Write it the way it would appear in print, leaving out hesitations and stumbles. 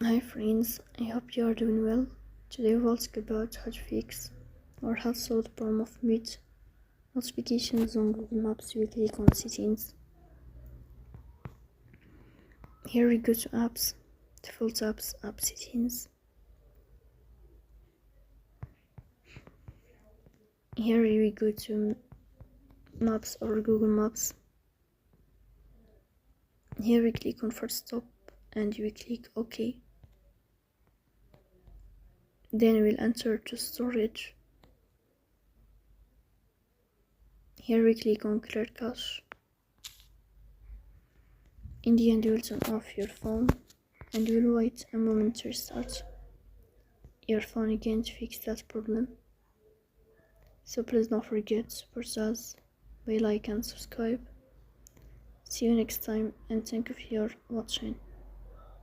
Hi friends, I hope you are doing well. Today we'll talk about how to fix or how to solve the problem of mute notifications on Google Maps. We click on settings. Here we go to apps, default apps, app settings. Here we go to Maps or Google Maps. Here we click on first stop and we click OK. Then we'll enter to storage. Here we click on clear cache. In the end, you will turn off your phone and you will wait a moment to restart your phone again to fix that problem. So please don't forget to support us by like and subscribe. See you next time and thank you for your watching.